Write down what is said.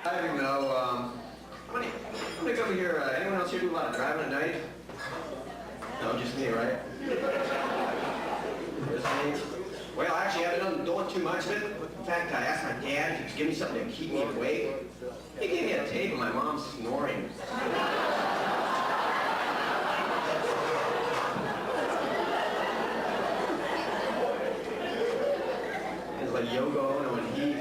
I don't know. How many come here? Anyone else here do a lot of driving at night? No, just me, right? Just me. Well, actually, I haven't done too much of it. In fact, I asked my dad if he could give me something to keep me awake. He gave me a tape of my mom snoring. It's like Yoko Ono and he